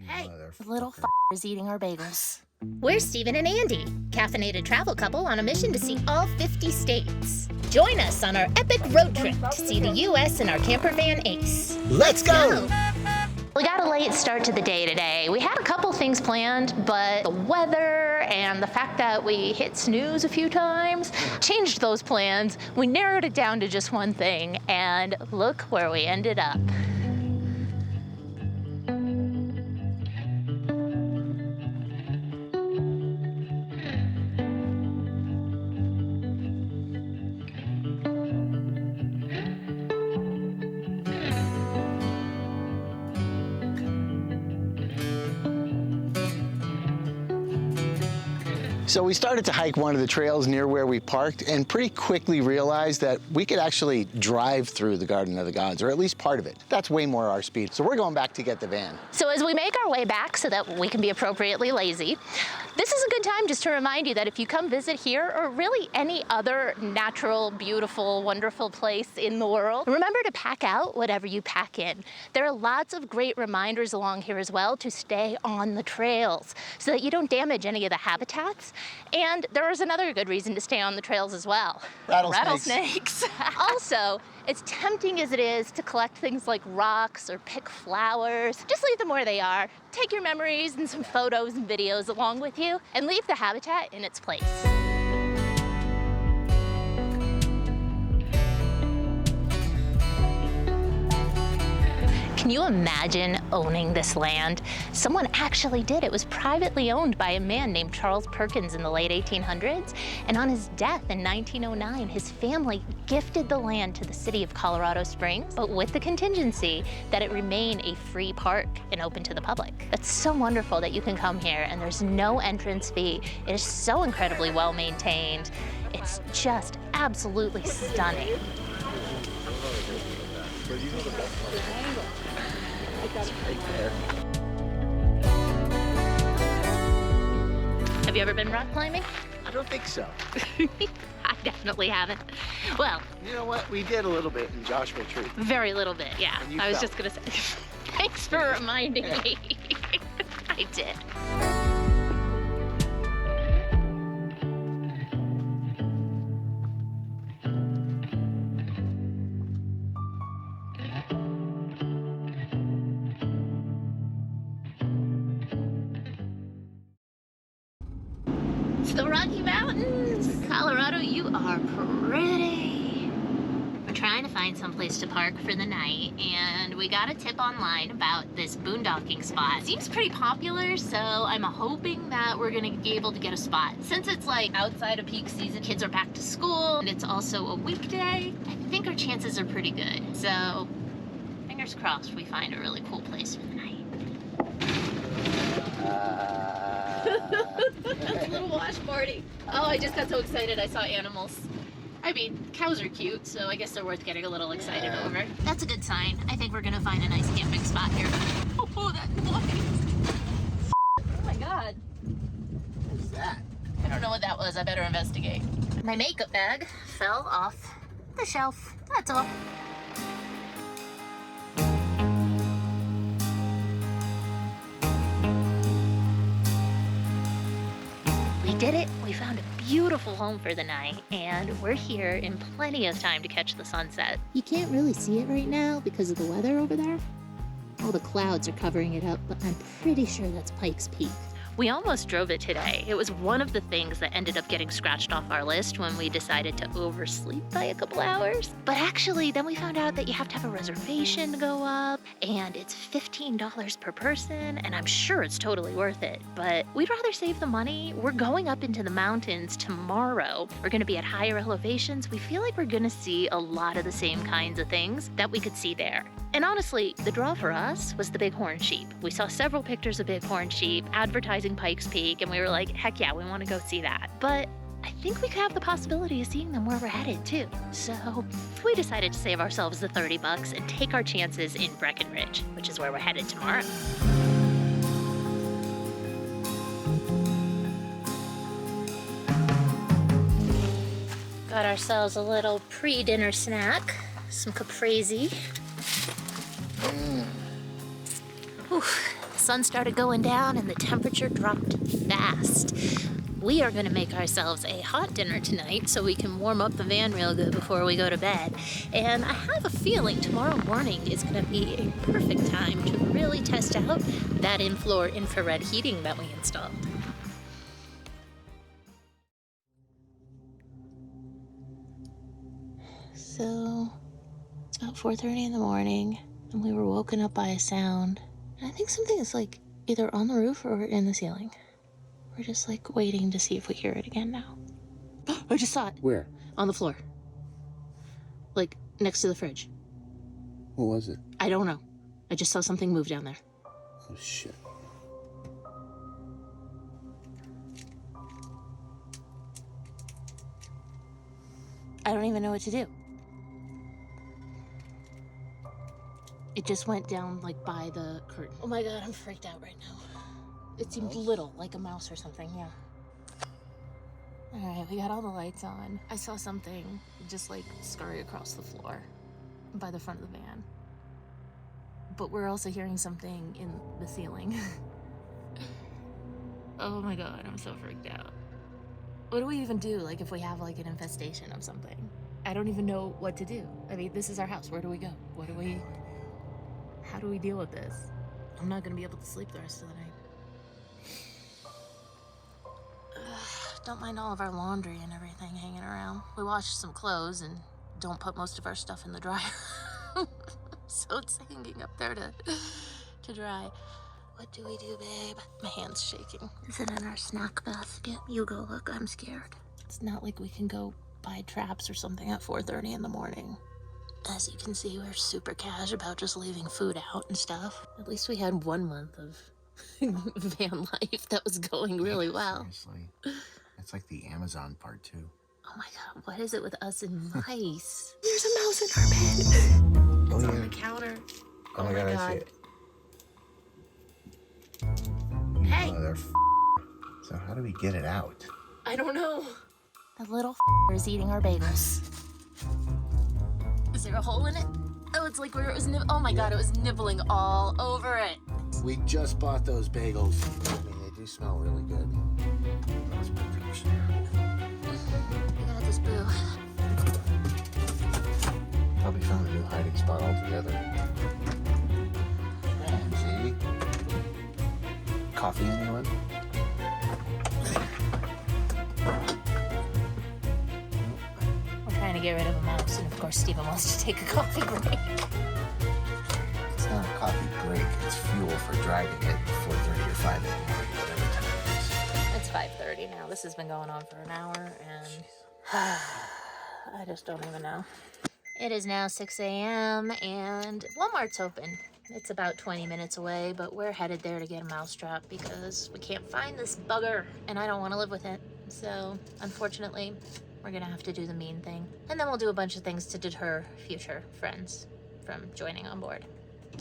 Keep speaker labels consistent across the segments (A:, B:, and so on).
A: Hey, the little is eating our bagels.
B: We're Stephen and Andy, caffeinated travel couple on a mission to see all 50 states. Join us on our epic road trip to see the U.S. in our camper van Ace.
C: Let's go!
B: We got a late start to the day today. We had a couple things planned, but the weather and the fact that we hit snooze a few times changed those plans. We narrowed it down to just one thing, and look where we ended up.
C: So we started to hike one of the trails near where we parked and pretty quickly realized that we could actually drive through the Garden of the Gods, or at least part of it. That's way more our speed. So we're going back to get the van.
B: So as we make our way back so that we can be appropriately lazy, this is a good time just to remind you that if you come visit here or really any other natural, beautiful, wonderful place in the world, remember to pack out whatever you pack in. There are lots of great reminders along here as well to stay on the trails so that you don't damage any of the habitats. And there is another good reason to stay on the trails as well.
C: Rattlesnakes.
B: Also, as tempting as it is to collect things like rocks or pick flowers, just leave them where they are. Take your memories and some photos and videos along with you, and leave the habitat in its place. Can you imagine owning this land? Someone actually did. It was privately owned by a man named Charles Perkins in the late 1800s. And on his death in 1909, his family gifted the land to the city of Colorado Springs, but with the contingency that it remain a free park and open to the public. It's so wonderful that you can come here and there's no entrance fee. It is so incredibly well maintained. It's just absolutely stunning. Have you ever been rock climbing?
C: I don't think so.
B: I definitely haven't. Well,
C: You know what? We did a little bit in Joshua Tree.
B: very little bit, yeah.
C: And you
B: I was
C: fell.
B: just gonna say, thanks for reminding me. I did. It's the Rocky Mountains. Colorado, you are pretty. We're trying to find someplace to park for the night, and we got a tip online about this boondocking spot. Seems pretty popular, so I'm hoping that we're gonna be able to get a spot. Since it's like outside of peak season, kids are back to school, and it's also a weekday, I think our chances are pretty good. So, fingers crossed we find a really cool place for the night. That's a little wash party. Oh, I just got so excited I saw animals. I mean, cows are cute, so I guess they're worth getting a little excited over. That's a good sign. I think we're gonna find a nice camping spot here. Oh, that noise. Oh my God.
C: What's that?
B: I don't know what that was. I better investigate. My makeup bag fell off the shelf. That's all. We did it. We found a beautiful home for the night, and we're here in plenty of time to catch the sunset. You can't really see it right now because of the weather over there. All the clouds are covering it up, but I'm pretty sure that's Pikes Peak. We almost drove it today. It was one of the things that ended up getting scratched off our list when we decided to oversleep by a couple hours. But actually, then we found out that you have to have a reservation to go up, and it's $15 per person, and I'm sure it's totally worth it. But we'd rather save the money. We're going up into the mountains tomorrow. We're gonna be at higher elevations. We feel like we're gonna see a lot of the same kinds of things that we could see there. And honestly, the draw for us was the bighorn sheep. We saw several pictures of bighorn sheep advertising Pikes Peak, and we were like, heck yeah, we want to go see that. But I think we could have the possibility of seeing them where we're headed too. So we decided to save ourselves the $30 and take our chances in Breckenridge, which is where we're headed tomorrow. Got ourselves a little pre-dinner snack, some caprese. Ooh, sun started going down and the temperature dropped fast. We are gonna make ourselves a hot dinner tonight so we can warm up the van real good before we go to bed. And I have a feeling tomorrow morning is gonna be a perfect time to really test out that in-floor infrared heating that we installed. So, it's about 4:30 in the morning and we were woken up by a sound. And I think something is like either on the roof or in the ceiling. We're just like waiting to see if we hear it again now. I just saw it.
C: Where?
B: On the floor. Like next to the fridge.
C: What was it?
B: I don't know. I just saw something move down there.
C: Oh, shit.
B: I don't even know what to do. It just went down like by the curtain. Oh my God, I'm freaked out right now. It seemed little, like a mouse or something, yeah. All right, we got all the lights on. I saw something just like scurry across the floor by the front of the van. But we're also hearing something in the ceiling. Oh my God, I'm so freaked out. What do we even do, like, if we have like an infestation of something? I don't even know what to do. I mean, this is our house. Where do we go? How do we deal with this? I'm not gonna be able to sleep the rest of the night. Don't mind all of our laundry and everything hanging around. We washed some clothes and don't put most of our stuff in the dryer. So it's hanging up there to dry. What do we do, babe? My hand's shaking. Is it in our snack basket? You go look, I'm scared. It's not like we can go buy traps or something at 4:30 in the morning. As you can see, we're super cash about just leaving food out and stuff. At least we had 1 month of van life that was going really well.
C: Seriously. It's like the Amazon part 2.
B: Oh my God, what is it with us and mice? There's a mouse in our bed. It's on the counter.
C: Oh my God, I see it.
B: Hey.
C: Oh, they're So how do we get it out?
B: I don't know.
A: The little is eating our bagels.
B: Is there a hole in it? Oh, it's like where it was oh my God, it was nibbling all over it.
C: We just bought those bagels. I mean, they do smell really good. Let's put those
B: I got this boo.
C: Probably found a new hiding spot altogether. See? Coffee, anyone?
B: We're trying to get rid of a mouse, and of course Steven wants to take a coffee break.
C: It's not a coffee break. It's fuel for driving it 4:30 or 5 in the morning, whatever time it is.
B: It's 5:30 now. This has been going on for an hour, and I just don't even know. It is now 6 a.m. and Walmart's open. It's about 20 minutes away, but we're headed there to get a mousetrap because we can't find this bugger, and I don't want to live with it. So, unfortunately, we're gonna have to do the mean thing. And then we'll do a bunch of things to deter future friends from joining on board.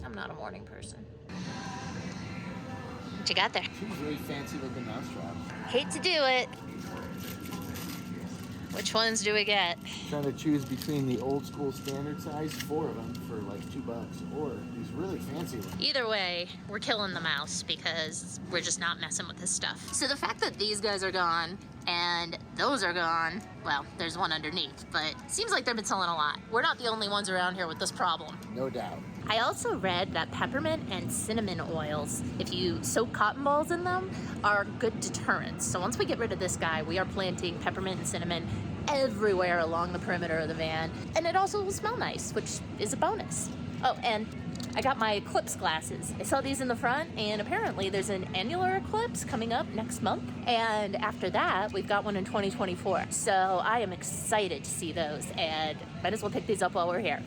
B: I'm not a morning person. What you got there?
C: Two really fancy looking mousetraps.
B: Hate to do it. Which ones do we get?
C: Trying to choose between the old school standard size, 4 of them for like $2, or these really fancy ones.
B: Either way, we're killing the mouse because we're just not messing with this stuff. So the fact that these guys are gone and those are gone, well, there's one underneath, but it seems like they've been selling a lot. We're not the only ones around here with this problem.
C: No doubt.
B: I also read that peppermint and cinnamon oils, if you soak cotton balls in them, are good deterrents. So once we get rid of this guy, we are planting peppermint and cinnamon everywhere along the perimeter of the van. And it also will smell nice, which is a bonus. Oh, and I got my eclipse glasses. I saw these in the front, and apparently there's an annular eclipse coming up next month. And after that, we've got one in 2024. So I am excited to see those, and might as well pick these up while we're here.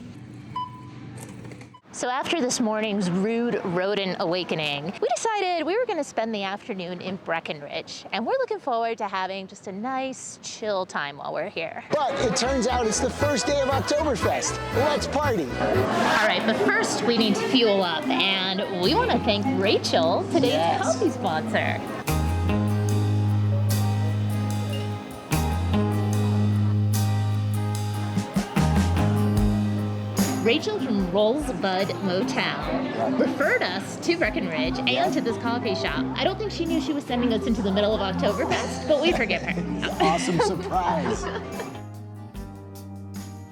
B: So after this morning's rude rodent awakening, we decided we were gonna spend the afternoon in Breckenridge, and we're looking forward to having just a nice, chill time while we're here.
C: But it turns out it's the first day of Oktoberfest. Let's party.
B: All right, but first we need to fuel up, and we wanna thank Rachel, today's coffee sponsor. Rachel from Rosebud Motel referred us to Breckenridge and to this coffee shop. I don't think she knew she was sending us into the middle of Oktoberfest, but we forgive her.
C: Awesome surprise.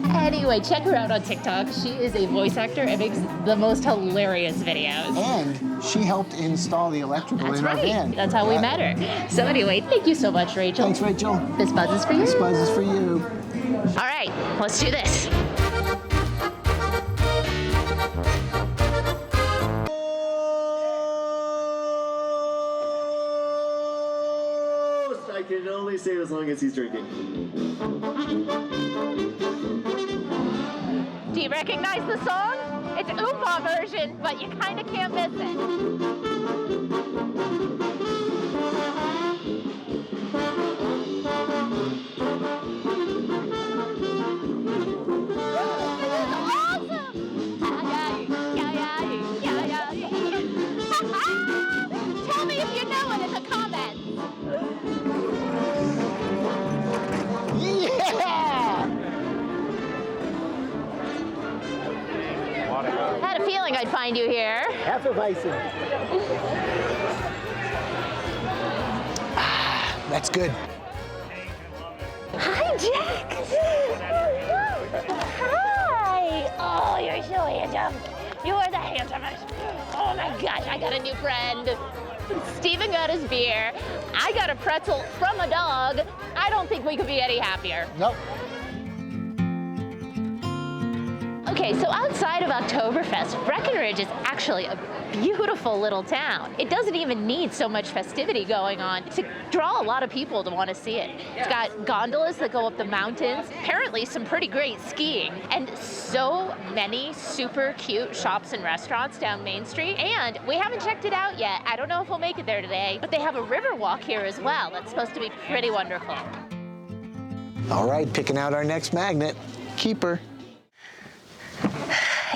B: Anyway, check her out on TikTok. She is a voice actor and makes the most hilarious videos.
C: And she helped install the electrical in our van.
B: That's how we met her. So anyway, thank you so much, Rachel.
C: Thanks, Rachel.
B: This buzz is for you.
C: This buzz is for you.
B: All right, let's do this.
D: I can only say as long as he's drinking.
B: Do you recognize the song? It's Oompa version, but you kind of can't miss it. Tell me if you know it in the comments.
C: Yeah!
B: I had a feeling I'd find you here.
C: Half a bison. That's good.
B: Hi, Jack. Hi. Oh, you're so handsome. You are the handsomest. Oh my gosh, I got a new friend. Steven got his beer. I got a pretzel from a dog. I don't think we could be any happier.
C: Nope.
B: Okay, so outside of Oktoberfest, Breckenridge is actually a beautiful little town. It doesn't even need so much festivity going on to draw a lot of people to want to see it. It's got gondolas that go up the mountains, apparently some pretty great skiing, and so many super cute shops and restaurants down Main Street. And we haven't checked it out yet. I don't know if we'll make it there today, but they have a river walk here as well. That's supposed to be pretty wonderful.
C: All right, picking out our next magnet. Keeper.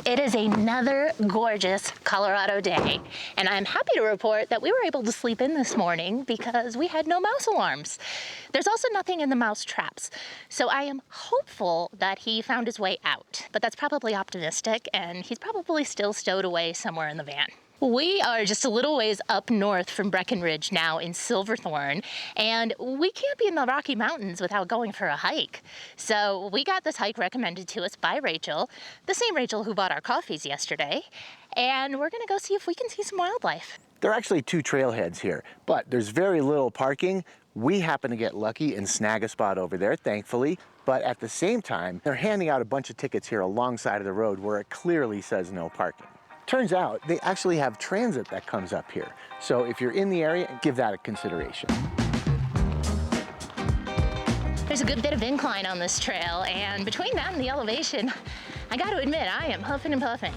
B: It is another gorgeous Colorado day, and I'm happy to report that we were able to sleep in this morning because we had no mouse alarms. There's also nothing in the mouse traps, so I am hopeful that he found his way out, but that's probably optimistic, and he's probably still stowed away somewhere in the van. We are just a little ways up north from Breckenridge now in Silverthorne, and we can't be in the Rocky Mountains without going for a hike. So we got this hike recommended to us by Rachel, the same Rachel who bought our coffees yesterday, and we're gonna go see if we can see some wildlife.
C: There are actually two trailheads here, but there's very little parking. We happen to get lucky and snag a spot over there, thankfully. But at the same time, they're handing out a bunch of tickets here alongside of the road where it clearly says no parking. Turns out they actually have transit that comes up here. So if you're in the area, give that a consideration.
B: There's a good bit of incline on this trail, and between that and the elevation, I gotta admit, I am huffing and puffing.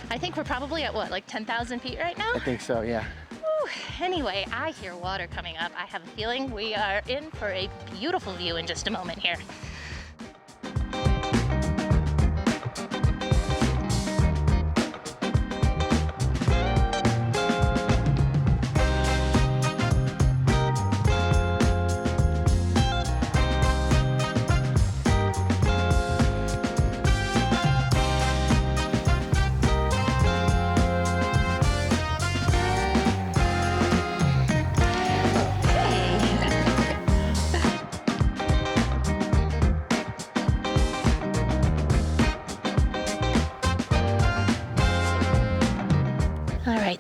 B: I think we're probably at what, like 10,000 feet right now?
C: I think so, yeah.
B: Whew. Anyway, I hear water coming up. I have a feeling we are in for a beautiful view in just a moment here.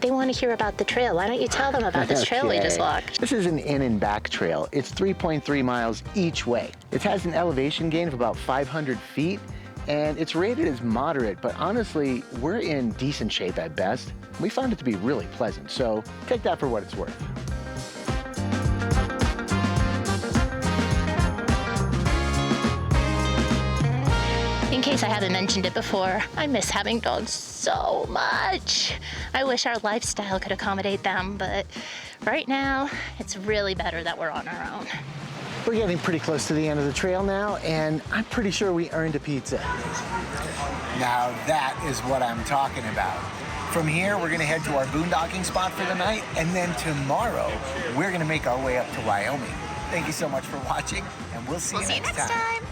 B: They want to hear about the trail. Why don't you tell them about this trail we just walked?
C: This is an in and back trail. It's 3.3 miles each way. It has an elevation gain of about 500 feet, and it's rated as moderate, but honestly, we're in decent shape at best. We found it to be really pleasant, so take that for what it's worth.
B: In case I haven't mentioned it before, I miss having dogs so much. I wish our lifestyle could accommodate them, but right now, it's really better that we're on our own.
C: We're getting pretty close to the end of the trail now, and I'm pretty sure we earned a pizza. Now that is what I'm talking about. From here, we're gonna head to our boondocking spot for the night, and then tomorrow, we're gonna make our way up to Wyoming. Thank you so much for watching, and we'll see you next time.